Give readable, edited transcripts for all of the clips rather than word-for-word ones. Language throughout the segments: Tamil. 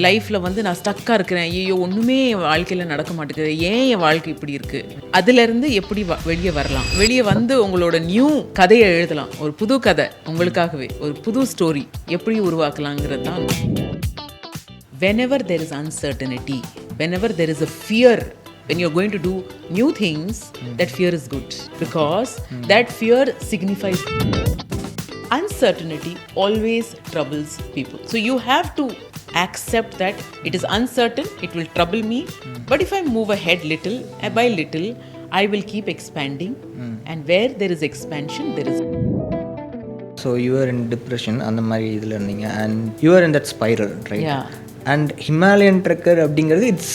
லைஃப்பில் வந்து நான் ஸ்டக்காக இருக்கிறேன், ஐயோ ஒன்றுமே என் வாழ்க்கையில் நடக்க மாட்டேங்குது, ஏன் என் வாழ்க்கை இப்படி இருக்குது, அதுலேருந்து எப்படி வெளியே வரலாம், வெளியே வந்து உங்களோட நியூ கதையை எழுதலாம், ஒரு புது கதை உங்களுக்காகவே, ஒரு புது ஸ்டோரி எப்படி உருவாக்கலாங்கிறது தான். whenever there is uncertainty, whenever there is a fear, when you're going to do new things, that fear is good because that fear signifies uncertainty always troubles people. So you have to accept that it is uncertain, it will trouble me, but if I move ahead little by little, I will keep expanding, and where there is expansion, there is. So you are in depression அந்த மாதிரி இதில் இருந்தீங்க and you are in that spiral, right? Yeah. And Himalayan trekker அப்படிங்கிறது it's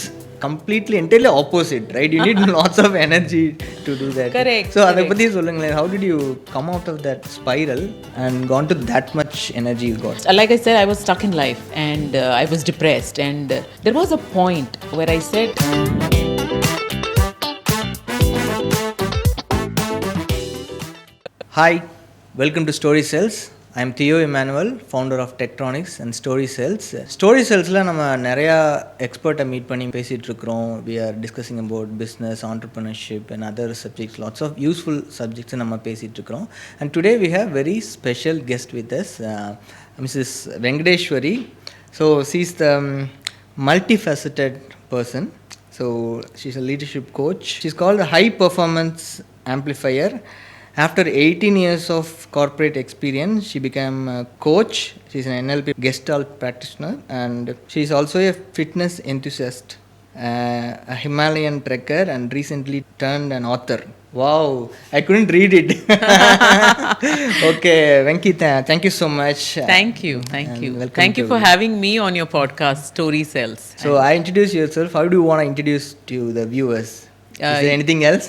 completely entirely opposite, right? You need lots of energy to do that. Correct. So அதை பற்றி சொல்லுங்களேன், how did you come out of that spiral and gone to that much energy you got? Like I said, I was stuck in life and I was depressed, and there was a point where I said, Hi, welcome to Story Cells. I am Theo Immanuel, founder of Tectronics and Story Cells. Story Cells-ல நம்ம நிறையா எக்ஸ்பர்ட்டை மீட் பண்ணி பேசிகிட்டு இருக்கிறோம். We are discussing about business, entrepreneurship and other subjects, lots of useful subjects நம்ம பேசிகிட்டு இருக்கிறோம். And today we have very special guest with us, Mrs. Venkateshwari. So she's the multifaceted person. So she's a leadership coach. She's called a high performance amplifier. After 18 years of corporate experience, she became a coach. She's an NLP Gestalt practitioner, and she's also a fitness enthusiast, a Himalayan trekker, and recently turned an author. Wow, I couldn't read it. Okay, Venki, thank you so much. Thank you. Thank you for having me on your podcast, Story Cells. So I introduce yourself. How do you want to introduce to the viewers? Is there anything else?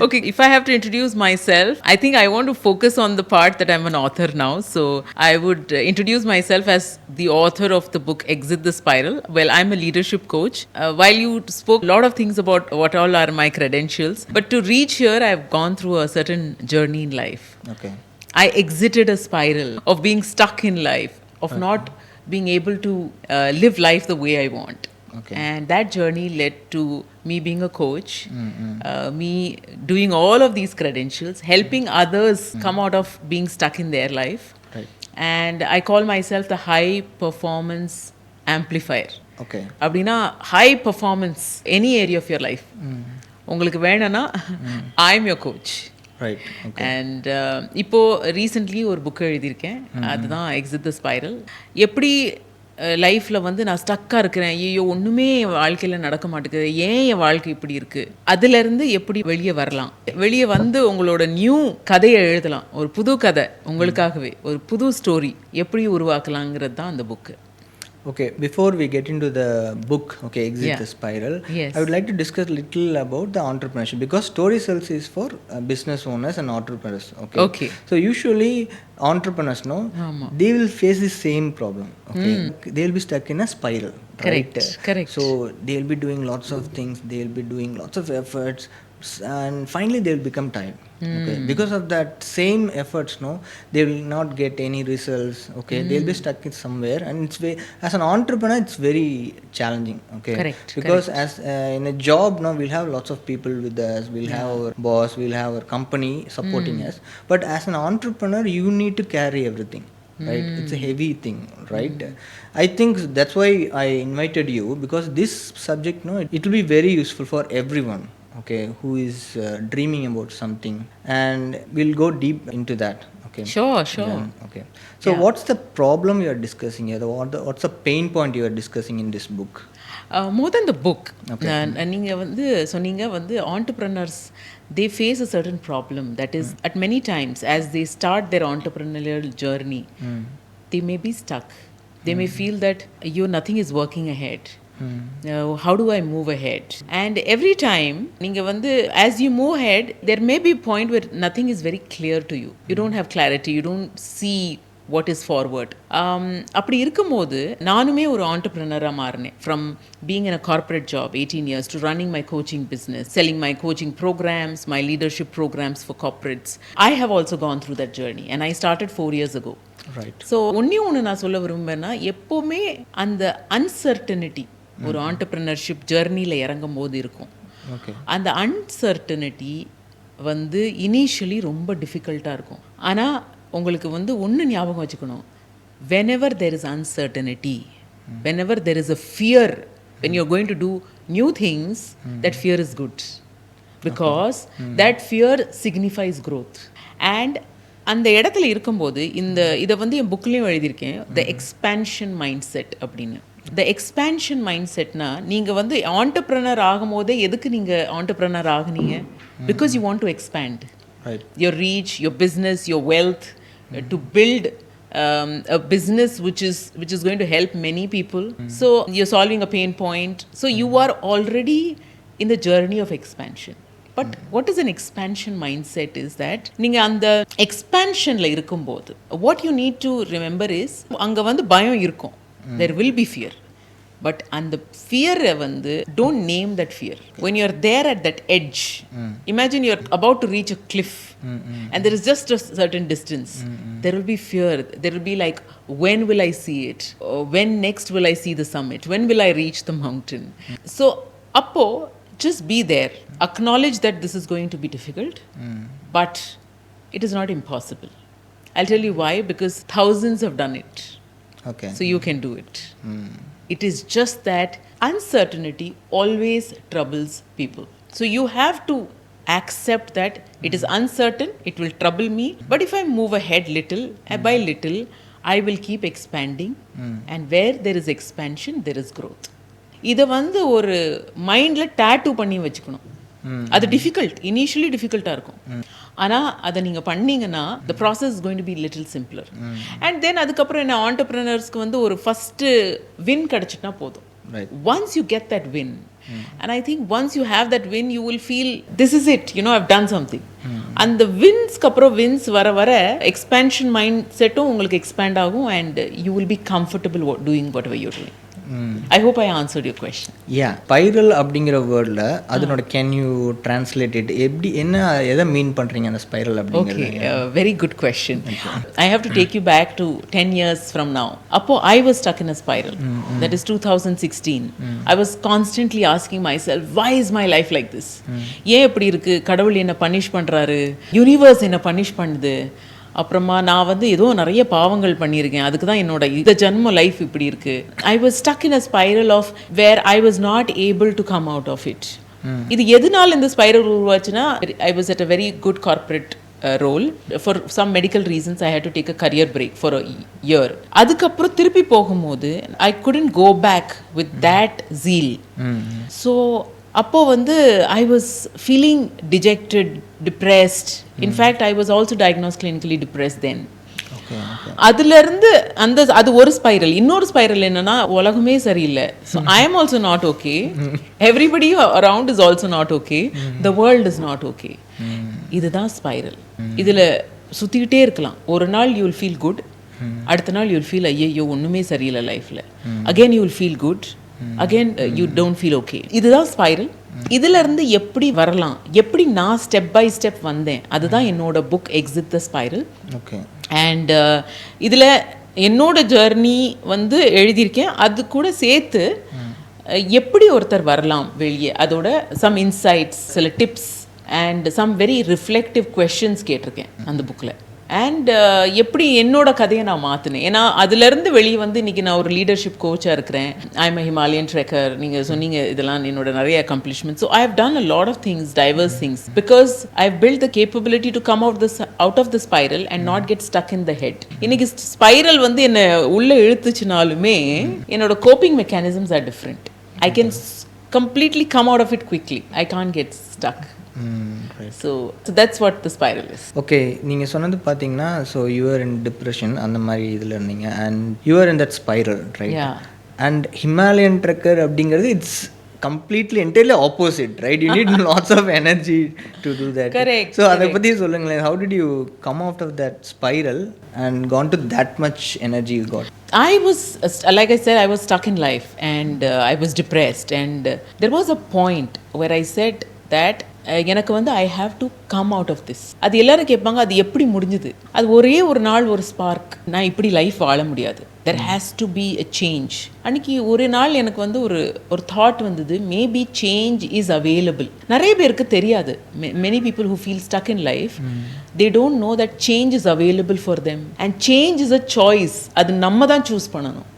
Okay, if I have to introduce myself, I think I want to focus on the part that I'm an author now. So I would introduce myself as the author of the book Exit the Spiral. Well, I'm a leadership coach. While you spoke a lot of things about what all are my credentials, but to reach here, I've gone through a certain journey in life. Okay. I exited a spiral of being stuck in life, of not being able to live life the way I want. Okay. And that journey led to me being a coach, me doing all of these credentials, helping others come out of being stuck in their life. Right. And I call myself the high performance amplifier. Okay. அப்படின்னா high performance, any area of your life. உங்களுக்கு வேணும்னா I'm your coach. Right. Okay. And இப்போ ரீசெண்ட்லி ஒரு புக் எழுதியிருக்கேன், அதுதான் எக்ஸிட் த ஸ்பைரல். எப்படி லைஃப்பில் வந்து நான் ஸ்டக்காக இருக்கிறேன், ஐயோ ஒன்றுமே என் வாழ்க்கையில் நடக்க மாட்டேங்குது, ஏன் என் வாழ்க்கை இப்படி இருக்குது, அதுலேருந்து எப்படி வெளியே வரலாம், வெளியே வந்து உங்களோட நியூ கதையை எழுதலாம், ஒரு புது கதை உங்களுக்காகவே, ஒரு புது ஸ்டோரி எப்படி உருவாக்கலாங்கிறது தான் அந்த book. Okay, before we get into the book, okay, Exit the Spiral, Yes. I would like to discuss a little about the entrepreneurship, because Story Cells is for business owners and entrepreneurs. Okay. So usually entrepreneurs, they will face the same problem. Okay. They will be stuck in a spiral. Correct. Right? Correct. So they will be doing lots of things. They will be doing lots of efforts, and finally they will become tired. Okay. Because of that same efforts, they will not get any results. Okay. They'll be stuck in somewhere, and it's as an entrepreneur, it's very challenging. Okay. Correct. Because as in a job, we'll have lots of people with us. We'll have our boss. We'll have our company supporting us. But as an entrepreneur, you need to carry everything. Right. It's a heavy thing, right? I think that's why I invited you, because this subject, it will be very useful for everyone. Okay, who is dreaming about something, and we'll go deep into that. Okay. Sure. Yeah, okay. So what's the problem you are discussing here? What's the pain point you are discussing in this book? More than the book, Okay. நீங்கள் வந்து சொன்னீங்க வந்து entrepreneurs, they face a certain problem, that is at many times as they start their entrepreneurial journey, they may be stuck. They may feel that nothing is working ahead. How do I move ahead? And every time நீங்க வந்து as you move ahead, there may be a point where nothing is very clear to you. You don't have clarity. You don't see what is forward. அப்படி இருக்கும்போது நானுமே ஒரு ஆண்டர்பிரினராக மாறினேன். From being in a corporate job 18 years to running my coaching business, selling my coaching programs, my leadership programs for corporates. I have also gone through that journey and I started 4 years ago. Right. So ஒன்று நான் சொல்ல விரும்புகிறேன்னா, எப்போவுமே அந்த அன்சர்டனிட்டி ஒரு ஆண்டர்பிரினர்ஷிப் ஜர்னியில் இறங்கும் போது இருக்கும். அந்த அன்சர்டனிட்டி வந்து இனிஷியலி ரொம்ப டிஃபிகல்ட்டாக இருக்கும். ஆனால் உங்களுக்கு வந்து ஒன்று ஞாபகம் வச்சுக்கணும், whenever there is uncertainty, whenever there is a fear, when you're going to do new things, that fear is good, because that fear signifies growth. And அந்த இடத்துல இருக்கும்போது இதை வந்து என் புக்லேயும் எழுதியிருக்கேன், த எக்ஸ்பேன்ஷன் மைண்ட் செட் அப்படின்னு. த எக்ஸ்பேன்ஷன் மைண்ட் செட்னா, நீங்கள் வந்து ஆண்டர்ப்ரனர் ஆகும் போதே எதுக்கு நீங்கள் ஆண்டர்ப்ரனர் ஆகுனீங்க? Because you want to expand your reach, your business, your wealth, to build a business which is going to help many people. So you're solving a pain point. So you are already in the journey of expansion. But what is an expansion mindset is that நீங்கள் அந்த எக்ஸ்பேன்ஷனில் இருக்கும்போது what you need to remember is, அங்கே வந்து பயம் இருக்கும், there will be fear. But அந்த ஃபியரை வந்து don't name that fear. when you're there at that edge, imagine you're about to reach a cliff and there is just a certain distance. There will be fear, there will be like, when will I see it? When next will I see the summit? When will I reach the mountain? So appo just be there, acknowledge that this is going to be difficult, but it is not impossible. I'll tell you why, because thousands have done it. Okay. So you can do it. It is just that uncertainty always troubles people. So you have to accept that it is uncertain, it will trouble me, but if I move ahead little by little, I will keep expanding, and where there is expansion, there is growth. இதை வந்து ஒரு மைண்டில் டேட்டூ பண்ணி வச்சுக்கணும். அது டிஃபிகல்ட், இனிஷியலி டிஃபிகல்ட்டாக இருக்கும். ஆனால் அதை நீங்கள் பண்ணீங்கன்னா the process is going to be little simpler. And then அதுக்கப்புறம் என்ன, ஆண்டர்ப்ரனர்ஸ்க்கு வந்து ஒரு ஃபஸ்ட்டு வின் கிடச்சிட்டா போதும். Once you get that win, and I think once you have that win, you will feel this is it, you know, I've done something. அந்த வின்ஸ்க்கு அப்புறம் வின்ஸ் வர வர எக்ஸ்பேன்ஷன் மைண்ட் செட்டும் உங்களுக்கு எக்ஸ்பேண்ட் ஆகும், and you will be comfortable doing whatever you're doing. I hope I answered your question. Yeah, spiral அப்படிங்கிற வேர்டில் அதனோட கேன் யூ டிரான்ஸ்லேட் இட், எப்படி என்ன எதை மீன் பண்ணுறீங்க அந்த ஸ்பைரல் அப்படிங்கிறது? Okay, very good question. I have to take you back to 10 years from now. அப்போ I was stuck in a spiral. That is 2016. I was constantly asking myself, why is my life like this? ஏன் இப்படி இருக்கு? கடவுள் என்ன பனிஷ் பண்ணுறாரு, யூனிவர்ஸ் என்ன பனிஷ் பண்ணுது, அப்புறமா நான் வந்து ஏதோ நிறைய பாவங்கள் பண்ணியிருக்கேன், அதுக்கு தான் என்னோட இந்த ஜென்ம லைஃப் இப்படி இருக்கு. I was stuck in a spiral of where I was not able to come out of it. இது எதனால இந்த ஸ்பைரல் உருவாச்சுன்னா, I was at a very good corporate role. For some medical reasons I had to take a career break for a year. அதுக்கப்புறம் திருப்பி போகும்போது I couldn't go back with that zeal. So அப்போ வந்து I was feeling dejected, depressed. In fact I was also diagnose clinically depressed தென். அதுலேருந்து அது ஒரு ஸ்பைரல். இன்னொரு ஸ்பைரல் என்னன்னா, உலகமே சரியில்லை, so I am also not okay, everybody around is also not okay, the world is not okay. இதுதான் ஸ்பைரல். இதில் சுற்றிக்கிட்டே இருக்கலாம். ஒரு நாள் யூ வில் ஃபீல் குட், அடுத்த நாள் யூ வில் ஃபீல் ஐயோ ஒன்றுமே சரியில்லை லைஃப்பில். Again you will feel good, again you don't feel okay. இதுதான் ஸ்பைரல். இதிலிருந்து எப்படி வரலாம், எப்படி நான் ஸ்டெப் பை ஸ்டெப் வந்தேன், அதுதான் என்னோட book exit the spiral. Okay. And இதில் என்னோட ஜர்னி வந்து எழுதியிருக்கேன். அது கூட சேர்த்து எப்படி ஒருத்தர் வரலாம் வெளியே, அதோட சம் இன்சைட்ஸ், சில tips and some very reflective questions கேட்டிருக்கேன் அந்த புக்கில். அண்ட் எப்படி என்னோட கதையை நான் மாற்றினேன். ஏன்னா அதுலேருந்து வெளியே வந்து இன்றைக்கி நான் ஒரு லீடர்ஷிப் கோச்சாக இருக்கிறேன். I am Himalayan trekker. நீங்கள் சொன்னீங்க இதெல்லாம் என்னோட நிறைய accomplishment. So I have done a lot of things, diverse things, because I have built the capability to come out of the spiral and not get stuck in the head. இன்னைக்கு ஸ்பைரல் வந்து என்னை உள்ளே இழுத்துச்சுனாலுமே என்னோட coping mechanisms are different. I can completely come out of it quickly. I can't get stuck. So that's what the spiral is. Okay, நீங்கள் சொன்னது பார்த்தீங்கன்னா, ஸோ யூஆர் இன் டிப்ரெஷன் அந்த மாதிரி இதில் இருந்தீங்க, and you're in that spiral, right? And Himalayan trekker அப்படிங்கிறது it's completely entirely opposite, right? You need lots of energy to do that. Correct. So அதை பற்றி சொல்லுங்களேன். How did you come out of that spiral and gone to that much energy you got? I was, like I said, I was stuck in life and I was depressed. And there was a point where I said that எனக்கு வந்து I have to come out of this. அது எல்லாரும் கேட்பாங்க, அது எப்படி முடிஞ்சுது? அது ஒரே ஒரு நாள் ஒரு ஸ்பார்க். நான் இப்படி லைஃப் வாழ முடியாது, there has to be a change. அன்றைக்கி ஒரு நாள் எனக்கு வந்து ஒரு தாட் வந்தது, மேபி சேஞ்ச் இஸ் அவைலபிள். நிறைய பேருக்கு தெரியாது. Many people who feel stuck in life, they don't know that change is available for them and change is a choice. அது நம்ம தான் சூஸ் பண்ணணும்.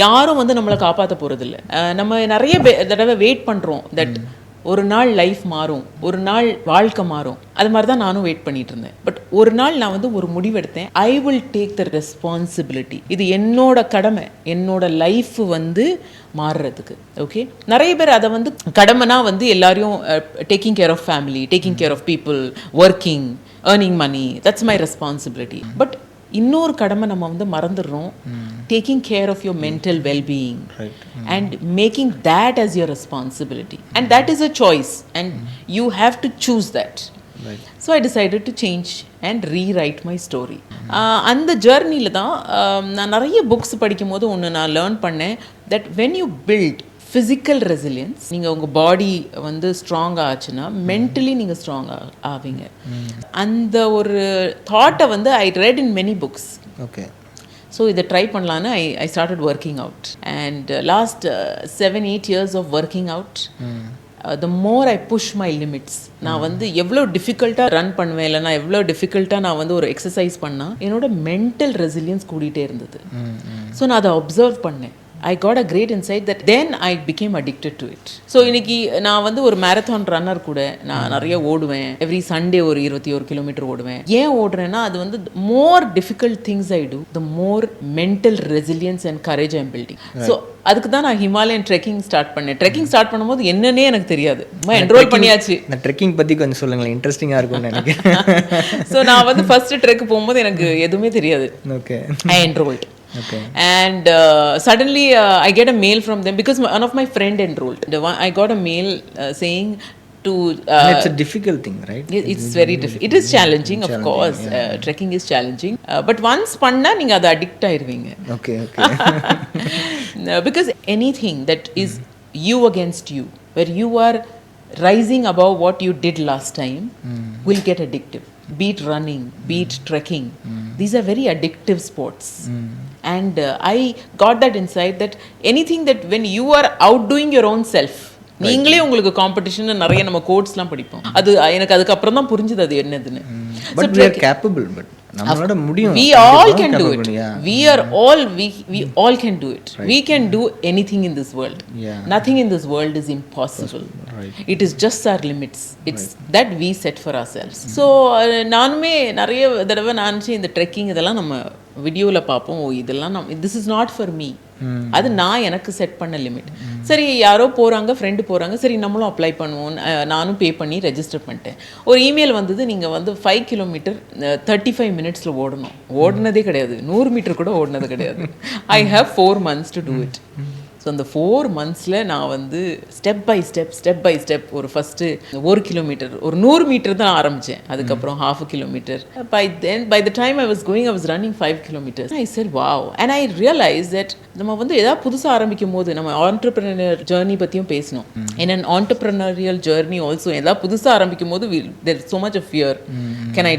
யாரும் வந்து நம்மளை காப்பாற்ற போகிறதில்ல. நம்ம நிறைய தடவை வெயிட் பண்ணுறோம் தட் ஒரு நாள் லைஃப் மாறும், ஒரு நாள் வாழ்க்கை மாறும். அது மாதிரி தான் நானும் வெயிட் பண்ணிட்டு இருந்தேன். பட் ஒரு நாள் நான் வந்து ஒரு முடிவெடுத்தேன், I will take the responsibility. இது என்னோட கடமை, என்னோட லைஃப் வந்து மாறுறதுக்கு. ஓகே, நிறைய பேர் அதை வந்து கடமைனா வந்து எல்லாரையும் taking care of family, taking care of people, working, earning money, that's my responsibility. But இன்னொரு கடமை நம்ம வந்து மறந்துடுறோம், taking care of your mental wellbeing and making that as your responsibility. And that is a choice and you have to choose that. So I decided to change and rewrite my story. அந்த ஜர்னியில் தான் நான் நிறைய புக்ஸ் படிக்கும் போது ஒன்று நான் லேர்ன் பண்ணேன், that when you build physical resilience, நீங்கள் உங்கள் பாடி வந்து ஸ்ட்ராங் ஆச்சுன்னா மென்டலி நீங்கள் ஸ்ட்ராங் ஆவீங்க. அந்த ஒரு தாட்டை வந்து I read in many books. Okay, so இதை ட்ரை பண்ணலான்னு I started working out. And last 7-8 years of working out, the more I push my limits. நான் வந்து எவ்வளோ டிஃபிகல்ட்டாக ரன் பண்ணுவேன், இல்லைனா எவ்வளோ டிஃபிகல்ட்டாக நான் வந்து ஒரு எக்ஸசைஸ் பண்ணால் என்னோட மென்டல் ரெசிலியன்ஸ் கூடிகிட்டே இருந்தது. ஸோ நான் அதை அப்சர்வ் பண்ணேன். I got a great insight that then I became addicted to it. So இன்னைக்கு நான் வந்து ஒரு மேரத்தான் ரன்னர் கூட. நான் நிறைய ஓடுவேன், எவ்ரி சண்டே ஒரு 21 கிலோமீட்டர் ஓடுவேன். ஏன் ஓடுறேன்னா, அது வந்து more difficult things I do, the more mental resilience and courage I'm building. So அதுக்கு தான் நான் ஹிமாலயன் ட்ரெக்கிங் ஸ்டார்ட் பண்ணேன். ட்ரெக்கிங் ஸ்டார்ட் பண்ணும்போது என்னன்னே எனக்கு தெரியாது. என்ரோல் பண்ணியாச்சு. நான் ட்ரெக்கிங் பற்றி கொஞ்சம் சொல்லுங்களேன், இன்ட்ரெஸ்டிங்காக இருக்கும்னு நினைக்கிறேன். ஸோ நான் வந்து ஃபர்ஸ்ட் ட்ரெக் போகும்போது எனக்கு எதுவுமே தெரியாது. Okay, I enrolled. Okay. And suddenly I get a mail from them because one of my friend enrolled. I got a mail saying to and it's a difficult thing, right? It's very difficult. It is challenging, of course. Yeah. Trekking is challenging, but once panna neenga adu addict aayirveenga. Okay. Because anything that is you against you, where you are rising above what you did last time, will get addictive. Be it running, be it trekking, these are very addictive sports. And I got that insight that anything that when you are outdoing your own self, நீங்களே உங்களுக்கு காம்படிஷன் நிறைய நம்ம கோட்ஸ்லாம் படிப்போம். அது எனக்கு அதுக்கப்புறம் தான் புரிஞ்சுது அது என்னதுன்னு. But we are capable, but நம்மளோட முடியும். We all can do it. We all can do it. Right. We can do anything in this world. Yeah. Nothing in this world is impossible. Right. It is just our limits. It's that we set for ourselves. So நானுமே நிறைய தடவை நினச்சி இந்த ட்ரெக்கிங் இதெல்லாம் நம்ம வீடியோவில் பார்ப்போம், இதெல்லாம் this is not for me. அது நான் எனக்கு செட் பண்ண லிமிட். சரி, யாரோ போகிறாங்க, ஃப்ரெண்டு போகிறாங்க, சரி நம்மளும் அப்ளை பண்ணுவோம். நானும் பே பண்ணி ரெஜிஸ்டர் பண்ணிட்டேன். ஒரு இமெயில் வந்தது, நீங்கள் வந்து 5 கிலோமீட்டர் 35 minutes ஓடணும். ஓடினதே கிடையாது, 100 மீட்டர் கூட ஓடினது கிடையாது. I have 4 months to do it. So அந்த 4 monthsல நான் வந்து ஸ்டெப் பை ஸ்டெப் ஒரு ஃபஸ்ட்டு 1 கிலோமீட்டர், ஒரு 100 மீட்டர் தான் ஆரம்பித்தேன். அதுக்கப்புறம் 1/2 kilometre. By the time I was going, I was running 5 kilometers. I said, wow. And I realized that நம்ம வந்து ஏதாவது புதுசாக ஆரம்பிக்கும் போது நம்ம ஆண்டர்பிரினர் ஜேர்னி பற்றியும் பேசணும். In an entrepreneurial journey also, ஏதாவது புதுசாக ஆரம்பிக்கும் போது there is so much of fear. Can I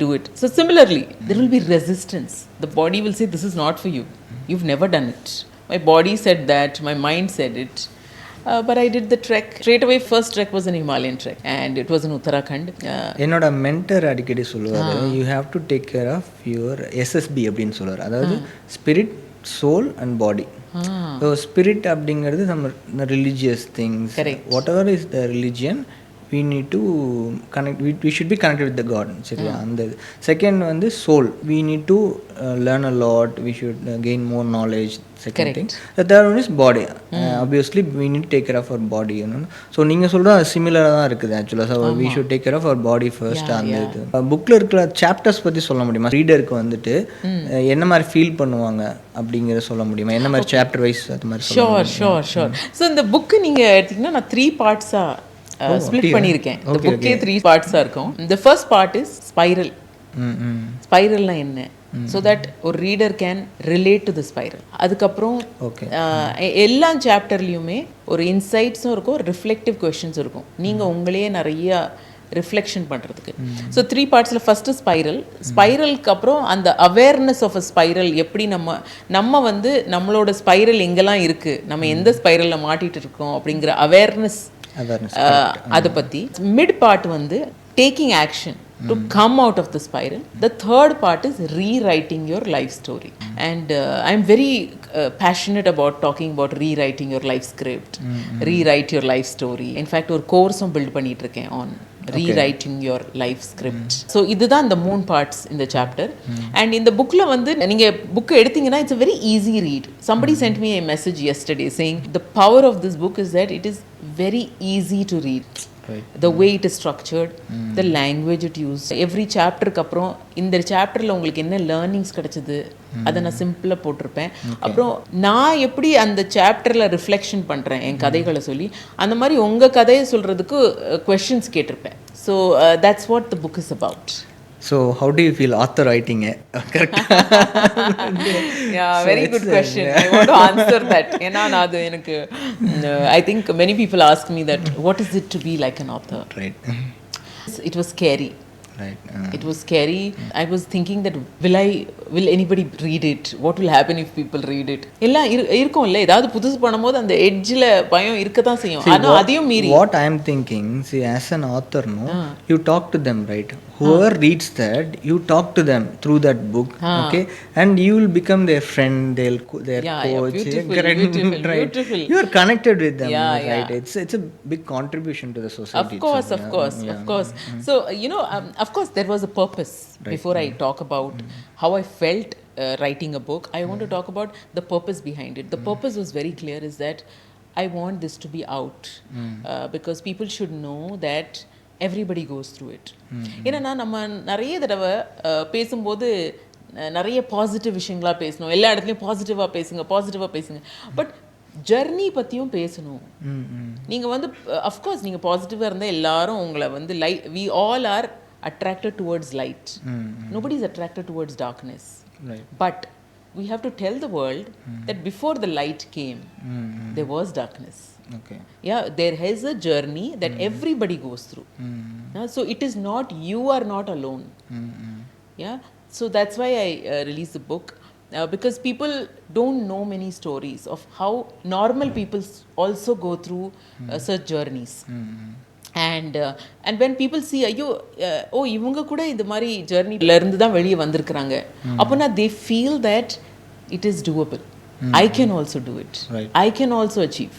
do it? So similarly, there will be resistance. The body will say, this is not for you. You've never done it. My body said that, my mind said it, but I did the trek. Straight away, first trek was an Himalayan trek and it was in Uttarakhand. என்னோட மென்டர் அடிக்கடி சொல்லுவாரு, you have to take care of your SSB அப்படின்னு சொல்லுவார். அதாவது spirit, soul and body. So spirit அப்படிங்கிறது நம்ம religious things, whatever is the religion, we need to connect, we should be connected with the God. சரியா? அந்த செகண்ட் வந்து soul, we need to learn a lot, we should gain more knowledge. Second thing, the third one is body. Obviously we need to take care of our body, you know. So நீங்கள் சொல்கிறது சிமிலராக தான் இருக்குது ஆக்சுவலாக. So we should take care of our body first. அந்த இது புக்கில் இருக்கிற சாப்டர்ஸ் பற்றி சொல்ல முடியுமா? ரீடருக்கு வந்துட்டு என்ன மாதிரி ஃபீல் பண்ணுவாங்க அப்படிங்கிற சொல்ல முடியுமா? என்ன மாதிரி சாப்டர் வைஸ் அது மாதிரி? ஷோர். ஸோ இந்த புக்கு நீங்கள் எடுத்திங்கன்னா நான் 3 பார்ட்ஸாக ஸ்ப்ளிட் பண்ணியிருக்கேன். இந்த புக்கே 3 பார்ட்ஸாக இருக்கும். இந்த ஃபர்ஸ்ட் பார்ட் இஸ் ஸ்பைரல். ஸ்பைரல்னா என்ன? So that ஒரு reader can relate to the spiral. அதுக்கப்புறம் எல்லா சாப்டர்லேயுமே ஒரு இன்சைட்ஸும் இருக்கும், ரிஃப்ளெக்டிவ் கொஷின்ஸ் இருக்கும், நீங்கள் உங்களையே நிறைய ரிஃப்ளெக்ஷன் பண்ணுறதுக்கு. ஸோ 3 பார்ட்ஸில் ஃபஸ்ட்டு ஸ்பைரலுக்கு அப்புறம் அந்த அவேர்னஸ் ஆஃப் அ ஸ்பைரல், எப்படி நம்ம வந்து நம்மளோட ஸ்பைரல் எங்கெல்லாம் இருக்குது, நம்ம எந்த ஸ்பைரலில் மாட்டிகிட்டு இருக்கோம் அப்படிங்கிற அவேர்னஸ், அதை பற்றி. மிட் பார்ட் வந்து taking action to come out of the spiral. The third part is rewriting your life story. And I'm very passionate about talking about rewriting your life script, rewrite your life story. In fact, ஒரு கோர்ஸும் பில்ட் பண்ணிட்டு இருக்கேன் on rewriting your life script. So இதுதான் இந்த 3 parts இந்த chapter. And இந்த bookல வந்து நீங்க book எடுத்தீங்கன்னா it's a very easy read. Somebody sent me a message yesterday saying the power of this book is that it is very easy to read. Right. The way it is structured, the language it used. Every chapterக்கு அப்புறம் இந்த சாப்டரில் உங்களுக்கு என்ன லேர்னிங்ஸ் கிடைச்சது அதை நான் சிம்பிளாக போட்டிருப்பேன். அப்புறம் நான் எப்படி அந்த சாப்டரில் ரிஃப்ளெக்ஷன் பண்ணுறேன் என் கதைகளை சொல்லி, அந்த மாதிரி உங்கள் கதையை சொல்கிறதுக்கு கொஷின்ஸ் கேட்டிருப்பேன். So that's what the book is about. So how do you feel author writing it? Correct. Yeah, very good question. I want to answer that. ஏன்னா நான் அது எனக்கு I think many people ask me that what is it to be like an author? Right. It was scary. Right. It was scary. I was thinking that will anybody read it? What will happen if people read it? எல்லாம் இருக்கும் இல்லை, ஏதாவது புதுசு பண்ணும்போது அந்த எட்ஜில் பயம் இருக்க தான் செய்யும். ஆனால் அதையும் மீறி what I am thinking, see, as an author, no, you talk to them, right? Whoever reads that, you talk to them through that book, okay, and you will become their friend, their coach. Beautiful. You are connected with them, right? It's a big contribution to the society. Of course. So you know, of course there was a purpose. Right. Before I talk about how I felt writing a book, I want to talk about the purpose behind it. The purpose was very clear, is that I want this to be out, because people should know that everybody goes through it. ஏன்னா நம்ம நிறைய தடவை பேசும்போது நிறைய பாசிட்டிவ் விஷயங்களாக பேசணும், எல்லா இடத்துலையும் பாசிட்டிவாக பேசுங்க, பட் ஜர்னி பற்றியும் பேசணும். நீங்கள் வந்து அஃப்கோர்ஸ் நீங்கள் பாசிட்டிவாக இருந்தால் எல்லாரும் உங்களை வந்து we all are attracted towards light. Nobody is attracted towards darkness. Right. But we have to tell the world that before the light came, there was darkness. Okay. Yeah, there is a journey that everybody goes through. So it is not, you are not alone. Yeah. So that's why I released the book. Because people don't know many stories of how normal people also go through such journeys. And when people see, ஐயோ இவங்க கூட இந்த மாதிரி ஜர்னில இருந்து தான் வெளியே வந்திருக்கிறாங்க, அப்போனா they feel that it is doable. I can also do it. Right. I can also achieve.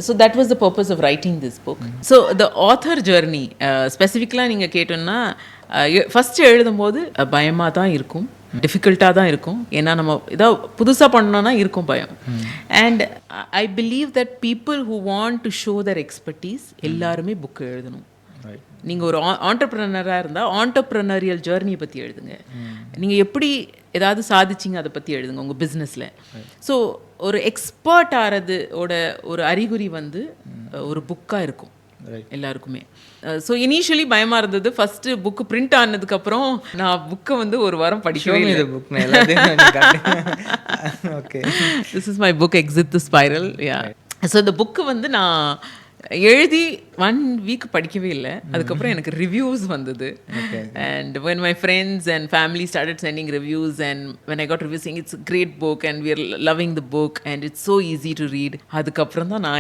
So that was the purpose of writing this book. So the author journey, ஸ்பெசிஃபிக்கலாக நீங்கள் கேட்டோன்னா, ஃபஸ்ட்டு எழுதும்போது பயமாக தான் இருக்கும், டிஃபிகல்ட்டாக தான் இருக்கும். ஏன்னா நம்ம ஏதாவது புதுசாக பண்ணோன்னா இருக்கும் பயம். And I believe that people who want to show their expertise எல்லாருமே புக்கு எழுதணும். நீங்கள் ஒரு ஆண்டர்ப்ரனராக இருந்தால் ஆண்டர்ப்ரனரியல் ஜேர்னியை பற்றி எழுதுங்க. நீங்கள் எப்படி ஏதாவது சாதிச்சிங்க அதை பற்றி எழுதுங்க உங்கள் பிஸ்னஸில். ஸோ ஒரு எக்ஸ்பர்ட் ஆகிறதோட ஒரு அறிகுறி வந்து ஒரு புக்காக இருக்கும் எல்லாருக்குமே. ஸோ இனிஷியலி பயமாக இருந்தது. ஃபஸ்ட்டு புக்கு பிரிண்ட் ஆனதுக்கப்புறம் நான் புக்கை வந்து ஒரு வாரம் படிக்கவே இல்லை. This is my book exit the spiral. Yeah. So இந்த புக்கு வந்து நான் எழுதி 1 வீக் படிக்கவே இல்லை. அதுக்கப்புறம் எனக்கு ரிவ்யூஸ் வந்தது. And when my friends and family started sending reviews, and when I got reviews saying it's a great book and we are loving the book and it's so easy to read, அதுக்கப்புறம் தான் நான்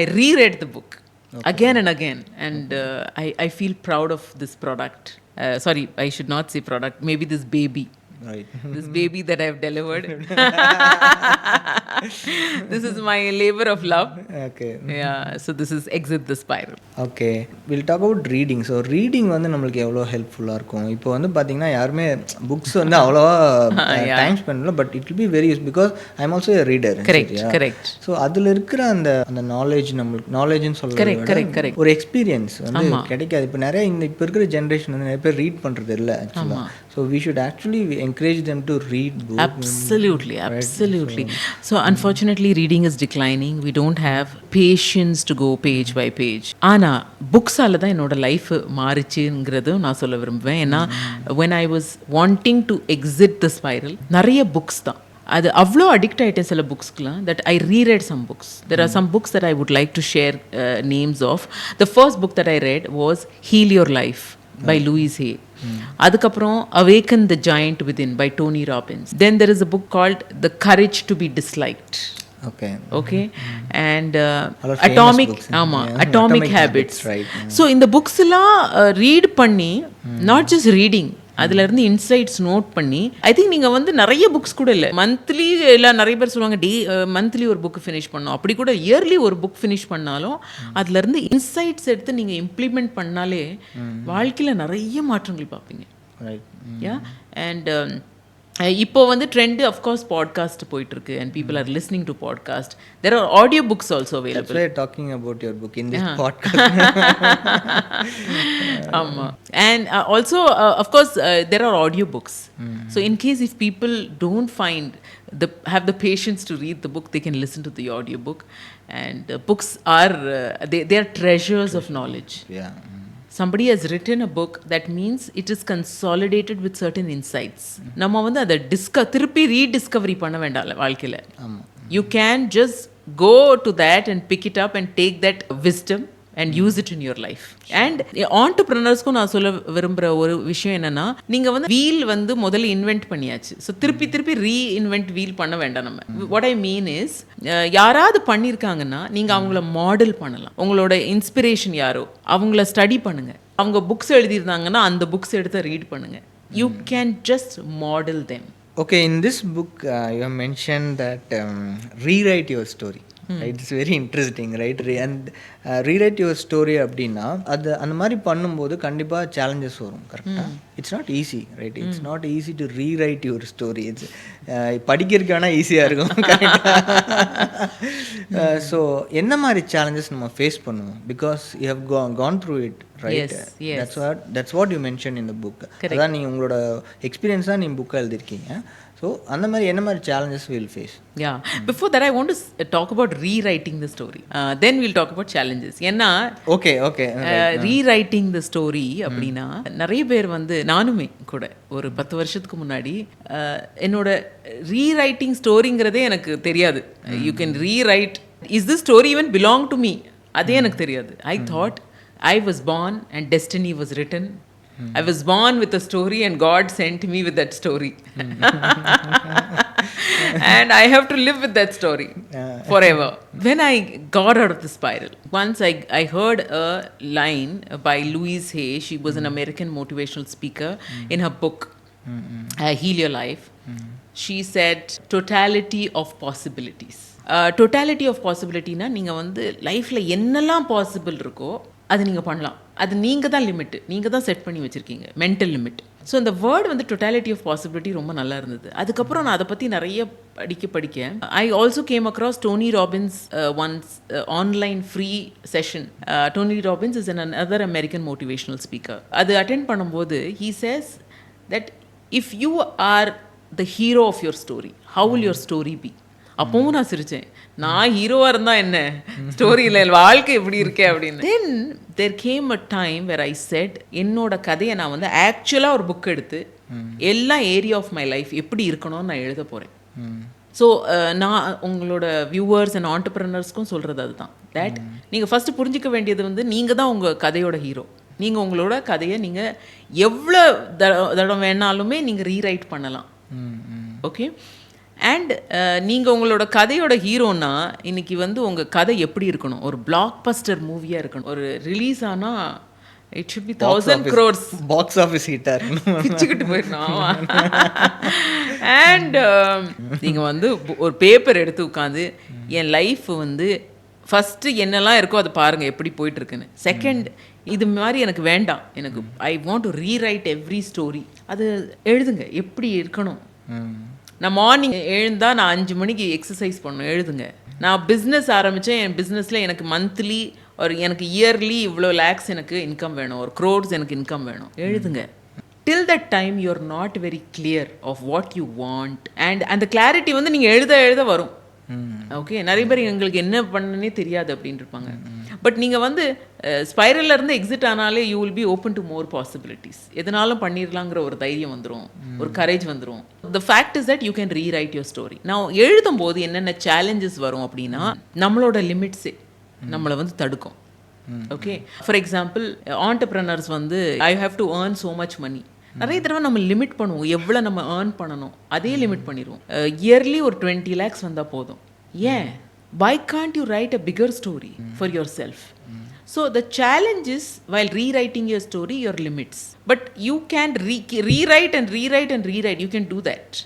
I reread the book again and again, and I feel proud of this product. Sorry, I should not say product, maybe this baby. Right. This baby that I've delivered. This is my labor of love. Okay. Yeah, so this is Exit the Spiral. Okay will talk about reading. So reading வந்து நம்மளுக்கு எவ்வளோ ஹெல்ப்ஃபுல்லாக இருக்கும்? இப்போ வந்து பார்த்தீங்கன்னா யாருமே புக்ஸ் வந்து அவ்வளோவா டைம் ஸ்பெண்ட் பண்ணல, but it will be very use because I am also a reader. Correct. So அதில் இருக்கிற அந்த நாலேஜ் நம்மளுக்கு நாலேஜ்னு சொல்ல ஒரு எக்ஸ்பீரியன்ஸ் வந்து கிடைக்காது. இப்போ நிறைய இப்போ இருக்கிற ஜென்ரேஷன் வந்து நிறைய பேர் ரீட் பண்ணுறது இல்லை ஆக்சுவலாக. So we should actually encourage them to read books. Absolutely. So unfortunately reading is declining. We don't have patience to go page by page. ஆனா புக்ஸால தான் என்னோட லைஃப் மாறிச்சுங்கிறது நான் சொல்ல விரும்புவேன். ஏன்னா when I was wanting to exit the spiral, நிறைய புக்ஸ் தான். அது அவ்வளோ அடிக்ட் ஆகிட்டேன் சில புக்ஸ்க்குலாம் that I reread some books. There are some books that I would like to share names of. The first book that I read was heal your life by Louise Hay. அதுக்கப்புறம் Awaken the Giant Within by Tony Robbins. Then there is a book called The Courage to be Disliked. Okay. And Atomic Habits. Right. So இந்த புக்ஸ்லாம் ரீட் பண்ணி, நாட் ஜஸ்ட் ரீடிங், அதுலேருந்து இன்சைட்ஸ் நோட் பண்ணி, ஐ திங்க் நீங்கள் வந்து நிறைய புக்ஸ் கூட இல்லை, மந்த்லி எல்லாம் நிறைய பேர் சொல்லுவாங்க மந்த்லி ஒரு புக்கு ஃபினிஷ் பண்ணோம், அப்படி கூட இயர்லி ஒரு புக் ஃபினிஷ் பண்ணாலும் அதுலேருந்து இன்சைட்ஸ் எடுத்து நீங்கள் இம்ப்ளிமெண்ட் பண்ணாலே வாழ்க்கையில் நிறைய மாற்றங்கள் பார்ப்பீங்க. யா. அண்ட் இப்போ வந்து ட்ரெண்ட் அஃப்கோர்ஸ் பாட்காஸ்ட் போயிட்டு இருக்கு and people are listening to podcast. There are audio books also available. That's why talking about your book in this podcast. And also of course there are audio books. So in case if people don't have the patience to read the book, they can listen to the audio book. And books are they are treasures of knowledge. Yeah. Somebody has written a book, that means it is consolidated with certain insights. நம்ம வந்து அதை திருப்பி ரீடிஸ்கவரி பண்ண வேண்டாம் வாழ்க்கையில். You can just go to that and pick it up and take that wisdom and use it in your life. And entrepreneursக்கும் நான் சொல்ல விரும்புகிற ஒரு விஷயம் என்னன்னா, நீங்கள் வந்து வீல் வந்து முதல்ல இன்வென்ட் பண்ணியாச்சு. ஸோ திருப்பி ரீஇன்வென்ட் வீல் பண்ண வேண்டாம் நம்ம. வாட் ஐ மீன் இஸ், யாராவது பண்ணியிருக்காங்கன்னா நீங்கள் அவங்கள மாடல் பண்ணலாம். உங்களோட இன்ஸ்பிரேஷன் யாரோ அவங்கள ஸ்டடி பண்ணுங்கள். அவங்க புக்ஸ் எழுதியிருந்தாங்கன்னா அந்த புக்ஸ் எடுத்து ரீட் பண்ணுங்கள். You can just model them. Okay, in this book you have mentioned that rewrite your story. Right? It's very interesting, right? And rewrite your story அப்படின்னா அது அந்த மாதிரி பண்ணும்போது கண்டிப்பாக சேலஞ்சஸ் வரும். கரெக்டாக it's not easy, right? It's not easy to rewrite your story. It's படிக்கிறதுக்கு வேணால் ஈஸியாக இருக்கும். ஸோ என்ன மாதிரி சேலஞ்சஸ் நம்ம ஃபேஸ் பண்ணுவோம்? Because you have gone through it, right? That's what you mentioned in the book. அதான் நீங்கள் உங்களோட எக்ஸ்பீரியன்ஸ் தான் நீங்கள் புக்காக எழுதியிருக்கீங்க. ஸோ அந்த மாதிரி என்ன மாதிரி challenges we'll face? Yeah. Before that, I want to talk about rewriting the story. Then we'll talk about challenges. ஏன்னா rewriting the story அப்படின்னா நிறைய பேர் வந்து, நானுமே கூட ஒரு 10 வருஷத்துக்கு முன்னாடி என்னோட ரீரைட்டிங் ஸ்டோரிங்கிறதே எனக்கு தெரியாது. You can rewrite, is this story even belong to me? அதே எனக்கு தெரியாது. I thought I was born and destiny was written. I was born with a story and God sent me with that story. And I have to live with that story forever. When I got out of the spiral, once I heard a line by Louise Hay. She was an American motivational speaker. In her book, Heal Your Life, she said, totality of possibilities. Totality of possibility na, நீங்கள் வந்து லைஃப்பில் என்னெல்லாம் பாசிபிள் இருக்கோ அது நீங்கள் பண்ணலாம். அது நீங்கள் தான் லிமிட்டு, நீங்கள் தான் செட் பண்ணி வச்சுருக்கீங்க, மென்டல் லிமிட். ஸோ இந்த வேர்டு வந்து டொட்டாலிட்டி ஆஃப் பாசிபிலிட்டி ரொம்ப நல்லா இருந்தது. அதுக்கப்புறம் நான் அதை பற்றி நிறைய படிக்க I also came across Tony Robbins once online free session. Tony Robbins is another American motivational speaker. அது அட்டென்ட் பண்ணும்போது he says that if you are the hero of your story, how will your story be? அப்பவும் நான் சிரித்தேன். நான் ஹீரோவாக இருந்தால் என்ன, ஸ்டோரியில் வாழ்க்கை எப்படி இருக்கே அப்படின்னு. Then there came a time where I said, என்னோட கதையை நான் வந்து ஆக்சுவலாக ஒரு புக் எடுத்து எல்லா ஏரியா ஆஃப் மை லைஃப் எப்படி இருக்கணும்னு நான் எழுத போகிறேன். ஸோ நான் உங்களோட வியூவர்ஸ் அண்ட் ஆண்டர்ப்ரனர்ஸ்க்கும் சொல்கிறது அதுதான், தட் நீங்கள் ஃபஸ்ட்டு புரிஞ்சிக்க வேண்டியது வந்து நீங்கள் தான் உங்கள் கதையோட ஹீரோ. நீங்கள் உங்களோட கதையை நீங்கள் எவ்வளோ தடம் வேணாலுமே நீங்கள் ரீரைட் பண்ணலாம். ஓகே. அண்ட் நீங்கள் உங்களோட கதையோட ஹீரோனா இன்றைக்கி வந்து உங்கள் கதை எப்படி இருக்கணும், ஒரு பிளாக் பஸ்டர் மூவியாக இருக்கணும். ஒரு ரிலீஸ் ஆனால் It should be 1,000 crores. Box office ஹிட்டா இருக்கணும். பிச்சுக்கிட்டு போயிடணும். அண்ட் நீங்கள் வந்து ஒரு பேப்பர் எடுத்து உட்காந்து என் லைஃப் வந்து ஃபஸ்ட்டு என்னெல்லாம் இருக்கோ அதை பாருங்கள் எப்படி போயிட்டுருக்குன்னு. செகண்ட், இது மாதிரி எனக்கு வேண்டாம், எனக்கு ஐ want to rewrite every story. அது எழுதுங்க எப்படி இருக்கணும். நான் மார்னிங் எழுந்தால் நான் 5 மணிக்கு எக்ஸசைஸ் பண்ணணும், எழுதுங்க. நான் பிஸ்னஸ் ஆரம்பித்தேன், என் பிஸ்னஸில் எனக்கு மந்த்லி ஒரு எனக்கு இயர்லி இவ்வளோ லேக்ஸ் எனக்கு இன்கம் வேணும், ஒரு க்ரோர்ஸ் எனக்கு இன்கம் வேணும், எழுதுங்க. Till that time you are not very clear of what you want. And அந்த கிளாரிட்டி வந்து நீங்கள் எழுத வரும். ஓகே, நிறைய பேர் எங்களுக்கு என்ன பண்ணனே தெரியாது அப்படின்னு இருப்பாங்க. பட் நீங்கள் வந்து ஸ்பைரல்ல இருந்து எக்ஸிட் ஆனாலே you will be open to more possibilities. எதனாலும் பண்ணிடலாங்கிற ஒரு தைரியம் வந்துடும், ஒரு கரேஜ் வந்துடும். The fact is that you can rewrite your story. நான் எழுதும் போது என்னென்ன சேலஞ்சஸ் வரும் அப்படின்னா, நம்மளோட லிமிட்ஸே நம்மளை வந்து தடுக்கும். ஓகே, ஃபார் எக்ஸாம்பிள் ஆண்டர்ப்ரனர்ஸ் வந்து I have to earn so much money. நிறைய தடவை நம்ம லிமிட் பண்ணுவோம், எவ்வளோ நம்ம ஏர்ன் பண்ணணும் அதே லிமிட் பண்ணிடுவோம். இயர்லி ஒரு 20 lakhs வந்தால் போதும். ஏன்? why can't you write a bigger story for yourself? So the challenge is, while rewriting your story, your limits. But you can rewrite and rewrite and rewrite. You can do that.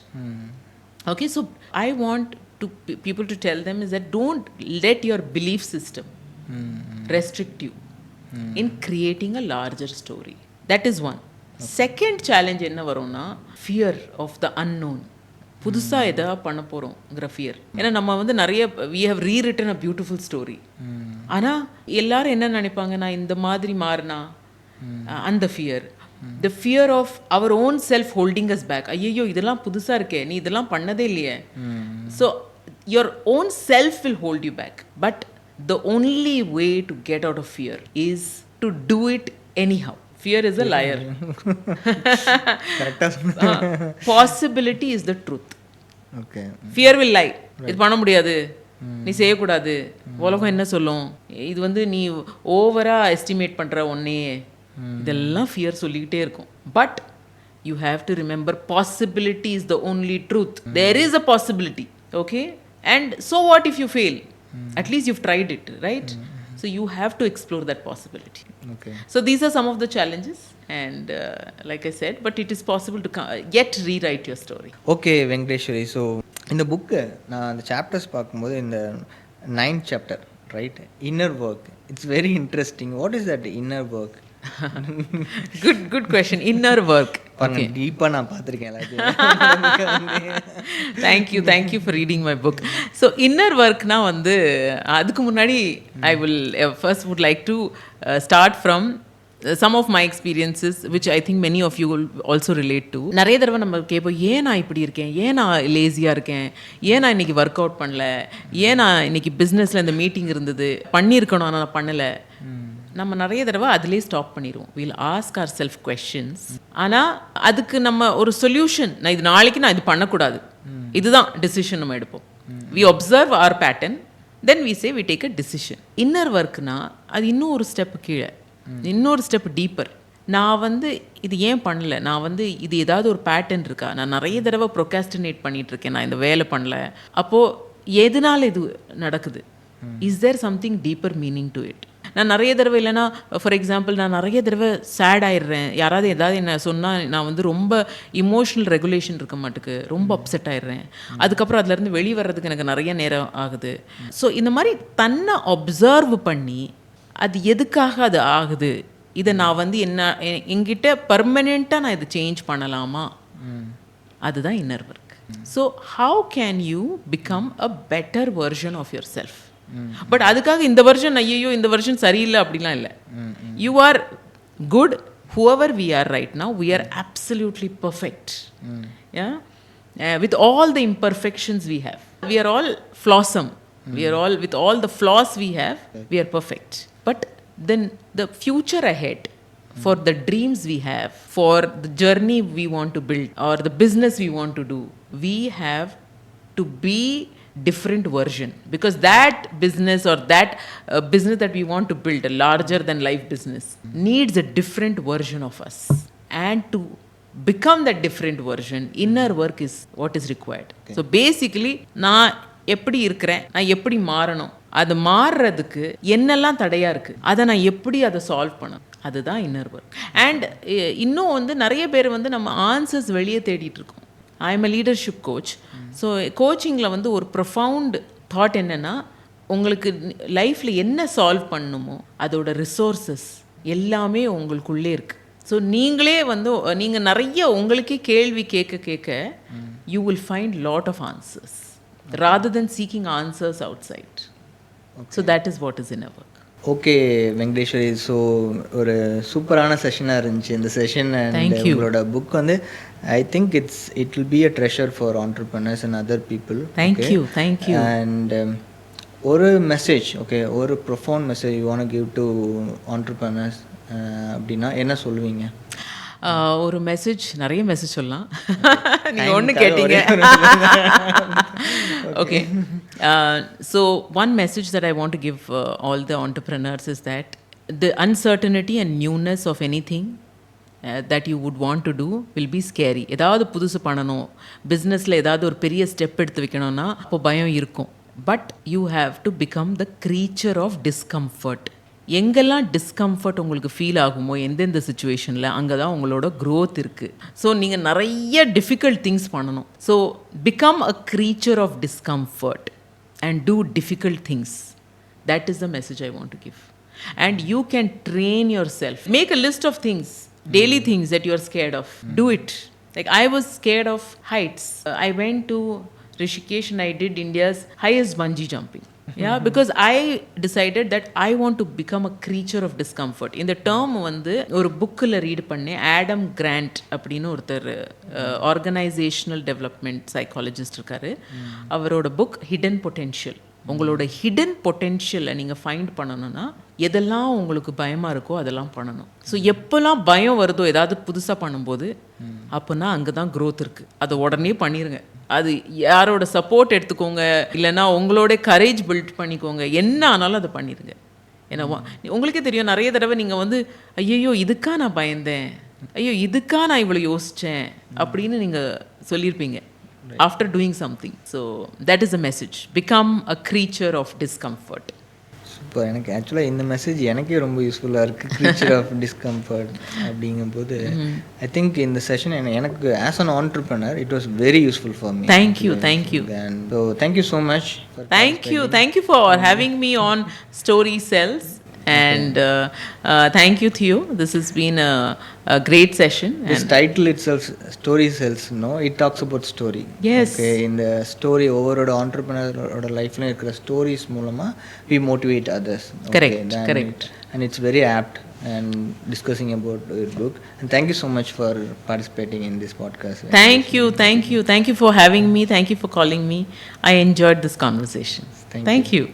Okay, so I want to people to tell them is that don't let your belief system restrict you in creating a larger story. That is one. Second challenge என்ன வரும்னா, fear of the unknown. புதுசாக எதா பண்ண போகிறோங்கிற ஃபியர். ஏன்னா நம்ம வந்து நிறைய we have rewritten a beautiful story. ஆனால் எல்லாரும் என்ன நினைப்பாங்க, நான் இந்த மாதிரி மாறினா, அந்த fear. the fear of our own self holding us back. ஐயோ இதெல்லாம் புதுசாக இருக்கே, நீ இதெல்லாம் பண்ணதே இல்லையே. so your own self will hold you back. but the only way to get out of fear is to do it anyhow. Fear is a liar. Possibility is the truth. Okay. Fear will lie. இது பண்ண முடியாது, நீ செய்யக்கூடாது, உலகம் என்ன சொல்லும், இது வந்து நீ ஓவராக எஸ்டிமேட் பண்ணுற ஒன்னே, இதெல்லாம் ஃபியர் சொல்லிக்கிட்டே இருக்கும். But you have to remember possibility is the only truth. There is a possibility. Okay, and so what if you fail? At least you've tried it, right? So you have to explore that possibility. Okay. So these are some of the challenges, and like I said, but it is possible to yet rewrite your story. Okay, Venkateshwari. So in the book, நான் அந்த chapters பார்க்கும்போது இந்த 9th chapter, right? Inner work. It's very interesting. What is that inner work? good question. Inner work. Okay. டீப்பா நான் பார்த்திருக்கேன் எல்லாத்தையும். thank you for reading my book. So inner work na வந்து அதுக்கு முன்னாடி I will first would like to start from some of my experiences which I think many of you will also relate to. நிறைய தடவை நம்ம கேட்போம், ஏன் நான் இப்படி இருக்கேன், ஏன் நான் லேசியாக இருக்கேன், ஏன் நான் இன்னைக்கு ஒர்க் அவுட் பண்ணல, ஏன் நான் இன்னைக்கு பிஸ்னஸில் இந்த மீட்டிங் இருந்தது பண்ணியிருக்கணும் ஆனால் நான் பண்ணலை. நம்ம நிறைய தடவை அதிலே ஸ்டாப் பண்ணிடுவோம். Will ask R self questions. ஆனால் அதுக்கு நம்ம ஒரு சொல்யூஷன், நான் இது நாளைக்கு நான் இது பண்ணக்கூடாது, இதுதான் டிசிஷன் நம்ம எடுப்போம். We observe our pattern, then we say we take a decision. Inner ஒர்க்னா அது இன்னும் ஒரு ஸ்டெப் கீழே, இன்னொரு ஸ்டெப் டீப்பர். நான் வந்து இது ஏன் பண்ணல, நான் வந்து இது ஏதாவது ஒரு பேட்டர்ன் இருக்கா, நான் நிறைய தடவை ப்ரொகாஸ்டினேட் பண்ணிகிட்ருக்கேன், நான் இந்த வேலை பண்ணல, அப்போது எதனால் இது நடக்குது? Is there something deeper meaning to it? நான் நிறைய தடவை இல்லைனா, ஃபார் எக்ஸாம்பிள் நான் நிறைய தடவை சேட் ஆயிடுறேன், யாராவது ஏதாவது என்ன சொன்னால் நான் வந்து ரொம்ப இமோஷ்னல் ரெகுலேஷன் இருக்க மாட்டுக்கு ரொம்ப அப்செட் ஆயிடுறேன். அதுக்கப்புறம் அதுலேருந்து வெளியே வர்றதுக்கு எனக்கு நிறைய நேரம் ஆகுது. ஸோ இந்த மாதிரி தன்னை அப்சர்வ் பண்ணி அது எதுக்காக அது ஆகுது, இதை நான் வந்து என்ன என்கிட்ட பர்மனெண்ட்டாக நான் இதை சேஞ்ச் பண்ணலாமா, அதுதான் inner work. So how can you become a better version of yourself? பட் அதுக்காக இந்த வருஷன் ஐயோ இந்த வருஷன் சரியில்லை அப்படிலாம் இல்லை. You are good whoever we are right now. We are absolutely perfect. Yeah, with all the imperfections we have, we are all flawsome. We are all, with all the flaws we have, we are perfect. But then the future ahead, for the dreams we have, for the journey we want to build, or the business we want to do, we have to be different version, because that business or that business that we want to build, a larger than life business, needs a different version of us. And to become that different version, inner work is what is required. Okay. So basically நான் எப்படி இருக்கிறேன், நான் எப்படி மாறணும், அது மாறுறதுக்கு என்னெல்லாம் தடையாக இருக்குது, அதை நான் எப்படி அதை சால்வ் பண்ண, அதுதான் இன்னர் ஒர்க். அண்ட் இன்னும் வந்து நிறைய பேர் வந்து நம்ம ஆன்சர்ஸ் வெளியே தேடிட்டு இருக்கோம். I am a leadership coach. So கோச்சிங்கில் வந்து ஒரு ப்ரொஃபவுண்ட் தாட் என்னென்னா, உங்களுக்கு லைஃப்பில் என்ன சால்வ் பண்ணணுமோ அதோட ரிசோர்ஸஸ் எல்லாமே உங்களுக்குள்ளே இருக்குது. ஸோ நீங்களே வந்து நீங்கள் நிறைய உங்களுக்கே கேள்வி கேட்க கேட்க you will find lot of answers rather than seeking answers outside. So that is what is in our work. Okay Venkateswari, so ஒரு சூப்பரான செஷனாக இருந்துச்சு இந்த செஷன். அண்ட் உங்களோட புக் வந்து I think it will be a treasure for entrepreneurs and other people. Thank you. And ஒரு மெசேஜ், ஓகே, ஒரு profound message you want to give to entrepreneurs அப்படின்னா என்ன சொல்லுவீங்க? ஒரு மெசேஜ், நிறைய மெசேஜ் சொல்லலாம். நீங்கள் ஒன்று கேட்டீங்க. Okay, so one message that I want to give all the entrepreneurs is that the uncertainty and newness of anything that you would want to do will be scary. ஏதாவது புதுசு பண்ணணும், பிஸ்னஸில் ஏதாவது ஒரு பெரிய ஸ்டெப் எடுத்து வைக்கணும்னா அப்போ பயம் இருக்கும். But you have to become the creature of discomfort. எங்கெல்லாம் டிஸ்கம்ஃபர்ட் உங்களுக்கு ஃபீல் ஆகுமோ எந்தெந்த சுச்சுவேஷனில், அங்கே தான் உங்களோட க்ரோத் இருக்குது. ஸோ நீங்கள் நிறைய டிஃபிகல்ட் திங்ஸ் பண்ணணும். So become a creature of discomfort and do difficult things. That is the message I want to give. And you can train yourself. Make a list of things, daily things that you are scared of. Do it. Like I was scared of heights. I went to Rishikesh and I did India's highest bungee jumping. Yeah, because I decided that I want to become a creature of discomfort. இந்த term வந்து ஒரு புக்கில் ரீட் பண்ணேன். ஆடம் கிராண்ட் அப்படின்னு ஒருத்தர் ஆர்கனைசேஷனல் டெவலப்மெண்ட் சைக்காலஜிஸ்ட் இருக்காரு. அவரோட புக் ஹிடன் பொட்டென்ஷியல். உங்களோட ஹிடன் பொட்டென்ஷியலை நீங்கள் ஃபைண்ட் பண்ணணும்னா எதெல்லாம் உங்களுக்கு பயமாக இருக்கோ அதெல்லாம் பண்ணணும். ஸோ எப்போல்லாம் பயம் வருதோ ஏதாவது புதுசாக பண்ணும்போது, அப்போனா அங்கே தான் க்ரோத் இருக்குது. அதை உடனே பண்ணிடுங்க. அது யாரோட சப்போர்ட் எடுத்துக்கோங்க, இல்லைன்னா உங்களோட கரேஜ் பில்ட் பண்ணிக்கோங்க, என்ன ஆனாலும் அதை பண்ணிடுங்க. ஏன்னா உங்களுக்கே தெரியும், நிறைய தடவை நீங்கள் வந்து ஐயோ இதுக்கா நான் பயந்தேன், ஐயோ இதுக்கா நான் இவ்வளோ யோசித்தேன் அப்படின்னு நீங்கள் சொல்லியிருப்பீங்க after doing something. So that is the message. Become a creature of discomfort. இப்போ எனக்கு ஆக்சுவலாக இந்த மெசேஜ் எனக்கே ரொம்ப யூஸ்ஃபுல்லாக இருக்குது. க்ரீச்சர் ஆஃப் டிஸ்கம்ஃபர்ட் அப்படிங்கும்போது ஐ திங்க் இந்த செஷன் எனக்கு as an entrepreneur it was very useful for me. Thank you. And so thank you so much. Thank you for having me on Story Sells. And thank you, Theo. This has been a great session. This title itself, Story Sells, no? It talks about story. Yes. Okay, in the story, overall entrepreneur life la irukra stories moolama we motivate others. Correct. And it's very apt and discussing about your book. And thank you so much for participating in this podcast. Thank you for having me. Thank you for calling me. I enjoyed this conversation. Thank you.